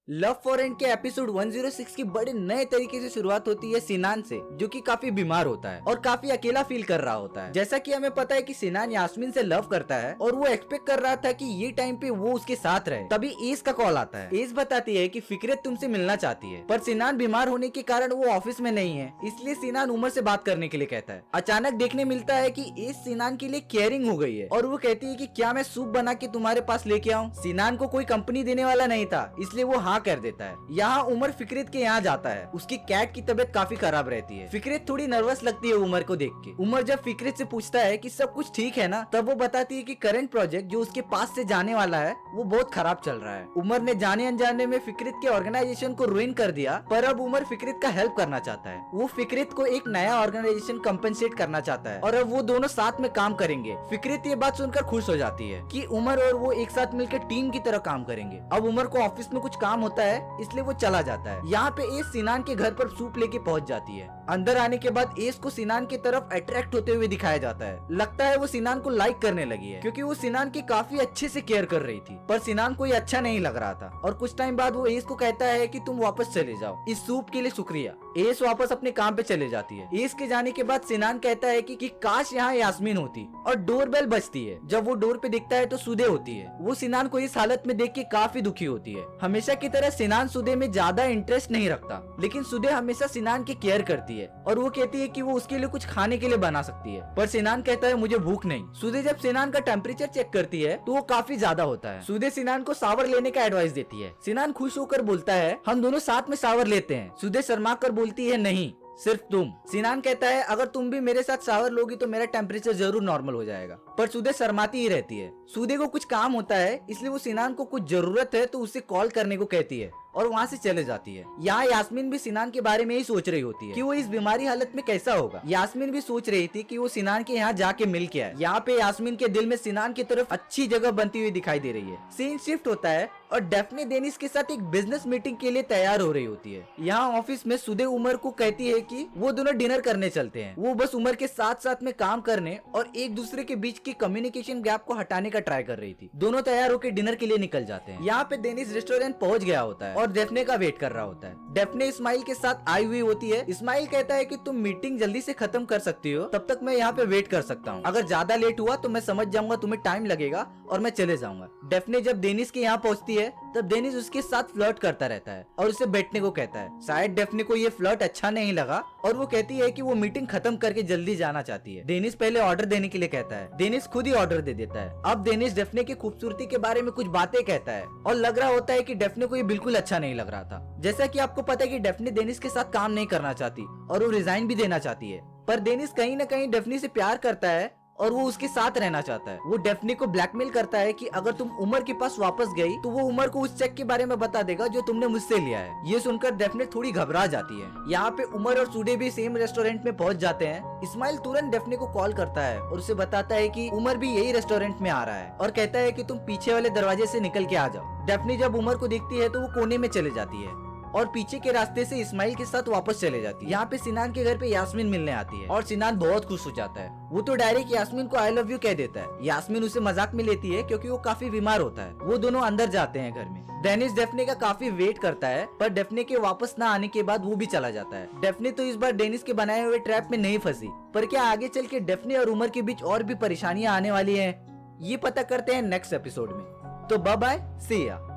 Love for rent के episode 106 की बड़े नए तरीके से शुरुआत होती है सिनान से, जो कि काफी बीमार होता है और काफी अकेला फील कर रहा होता है। जैसा कि हमें पता है कि सिनान यास्मीन से लव करता है और वो एक्सपेक्ट कर रहा था कि ये टाइम पे वो उसके साथ रहे। तभी एस का कॉल आता है। एस बताती है कि फिक्रेत तुमसे मिलना चाहती है, पर सिनान बीमार होने के कारण वो ऑफिस में नहीं है, इसलिए सिनान उमर से बात करने के लिए कहता है। अचानक देखने मिलता है कि एस सिनान के लिए केयरिंग हो गई है और वो कहती है कि क्या मैं सूप बना के तुम्हारे पास लेके आऊँ। सिनान को कोई कंपनी देने वाला नहीं था, इसलिए वो हाँ कर देता है। यहाँ उमर फिक्रेत के यहाँ जाता है। उसकी कैट की तबीयत काफी खराब रहती है। फिक्रेत थोड़ी नर्वस लगती है उमर को देख के। उमर जब फिक्रेत से पूछता है कि सब कुछ ठीक है ना, तब वो बताती है कि करंट प्रोजेक्ट जो उसके पास से जाने वाला है वो बहुत खराब चल रहा है। उमर ने जाने अनजाने में फिक्रेत के ऑर्गेनाइजेशन को रुइन कर दिया, पर अब उमर फिक्रेत का हेल्प करना चाहता है। वो फिक्रेत को एक नया ऑर्गेनाइजेशन कंपनसेट करना चाहता है और अब वो दोनों साथ में काम करेंगे। फिक्रेत ये बात सुनकर खुश हो जाती है कि उमर और वो एक साथ मिलकर टीम की तरह काम करेंगे। अब उमर को ऑफिस में कुछ काम होता है, इसलिए वो चला जाता है। यहाँ पे एस सिनान के घर पर सूप लेके पहुँच जाती है। अंदर आने के बाद एस को सिनान की तरफ अट्रैक्ट होते हुए दिखाया जाता है। लगता है वो सिनान को लाइक करने लगी है, क्योंकि वो सिनान की काफी अच्छे से केयर कर रही थी। पर सिनान को ये अच्छा नहीं लग रहा था और कुछ टाइम बाद वो एस को कहता है कि तुम वापस चले जाओ, इस सूप के लिए शुक्रिया। एस वापस अपने काम पे चले जाती है। एस के जाने के बाद सिनान कहता है कि काश यहाँ यास्मीन होती, और डोरबेल बजती है। जब वो डोर पे दिखता है तो सुदे होती है। वो सिनान को इस हालत में देख के काफी दुखी होती है। हमेशा की तरह सिनान सुदे में ज्यादा इंटरेस्ट नहीं रखता, लेकिन सुदे हमेशा सिनान की केयर करती है और वो कहती है कि वो उसके लिए कुछ खाने के लिए बना सकती है। पर सिनान कहता है मुझे भूख नहीं। सुदे जब सिनान का टेम्परेचर चेक करती है तो वो काफी ज्यादा होता है। सुदे सिनान को शावर लेने का एडवाइस देती है। सिनान खुश होकर बोलता है हम दोनों साथ में शावर लेते हैं। सुदे शर्मा कर बोलती है नहीं, सिर्फ तुम। सिनान कहता है अगर तुम भी मेरे साथ शावर लोगी तो मेरा टेम्परेचर जरूर नॉर्मल हो जाएगा, पर सुदे शर्माती ही रहती है। सुदे को कुछ काम होता है, इसलिए वो सिनान को कुछ जरूरत है तो उसे कॉल करने को कहती है और वहाँ से चले जाती है। यहाँ यास्मीन भी सिनान के बारे में ही सोच रही होती है कि वो इस बीमारी हालत में कैसा होगा। यास्मीन भी सोच रही थी कि वो सिनान के यहाँ जाके मिल के आए। यहाँ पे यास्मीन के दिल में सिनान की तरफ अच्छी जगह बनती हुई दिखाई दे रही है। सीन शिफ्ट होता है और डेफने डेनिस के साथ एक बिजनेस मीटिंग के लिए तैयार हो रही होती है। यहाँ ऑफिस में सुदे उमर को कहती है कि वो दोनों डिनर करने चलते हैं। वो बस उमर के साथ साथ में काम करने और एक दूसरे के बीच की कम्युनिकेशन गैप को हटाने का ट्राई कर रही थी। दोनों तैयार होकर डिनर के लिए निकल जाते हैं। यहाँ पे डेनिस रेस्टोरेंट पहुँच गया होता है और डेफने का वेट कर रहा होता है। डेफने इस्माइल के साथ आई हुई होती है। इस्माइल कहता है कि तुम मीटिंग जल्दी से खत्म कर सकती हो, तब तक मैं यहाँ पे वेट कर सकता हूँ। अगर ज्यादा लेट हुआ तो मैं समझ जाऊंगा तुम्हें टाइम लगेगा और मैं चले जाऊंगा। डेफने जब डेनिस के यहाँ पहुँचती है तब डेनिस उसके साथ फ्लर्ट करता रहता है और उसे बैठने को कहता है। शायद डेफने को ये फ्लर्ट अच्छा नहीं लगा और वो कहती है कि वो मीटिंग खत्म करके जल्दी जाना चाहती है। डेनिस पहले ऑर्डर देने के लिए कहता है। डेनिस खुद ही ऑर्डर दे देता है। अब डेनिस डेफने की खूबसूरती के बारे में कुछ बातें कहता है और लग रहा होता है कि डेफने को ये बिल्कुल अच्छा नहीं लग रहा था। जैसा कि आपको पता है कि डेफने डेनिस के साथ काम नहीं करना चाहती और वो रिजाइन भी देना चाहती है, पर डेनिस कहीं न कहीं डेफने से प्यार करता है और वो उसके साथ रहना चाहता है। वो डेफने को ब्लैकमेल करता है कि अगर तुम उमर के पास वापस गई तो वो उमर को उस चेक के बारे में बता देगा जो तुमने मुझसे लिया है। ये सुनकर डेफने थोड़ी घबरा जाती है। यहाँ पे उमर और सुडे भी सेम रेस्टोरेंट में पहुंच जाते हैं। इस्माइल तुरंत डेफने को कॉल करता है और उसे बताता है कि उमर भी यही रेस्टोरेंट में आ रहा है और कहता है कि तुम पीछे वाले दरवाजे से निकल के आ जाओ। डेफने जब उमर को देखती है तो वो कोने में चले जाती है और पीछे के रास्ते से इस्माइल के साथ वापस चले जाती है। यहाँ पे सिनान के घर पे यास्मीन मिलने आती है और सिनान बहुत खुश हो जाता है। वो तो डायरेक्ट यास्मीन को आई लव यू कह देता है। यास्मीन उसे मजाक में लेती है क्योंकि वो काफी बीमार होता है। वो दोनों अंदर जाते हैं घर में। डेनिस डेफने का काफी वेट करता है, पर डेफने के वापस न आने के बाद वो भी चला जाता है। डेफने तो इस बार डेनिस के बनाए हुए ट्रैप में नहीं फंसी, पर क्या आगे चल के डेफने और उमर के बीच और भी परेशानियां आने वाली है, ये पता करते हैं नेक्स्ट एपिसोड में। तो बाय बाय, सी या।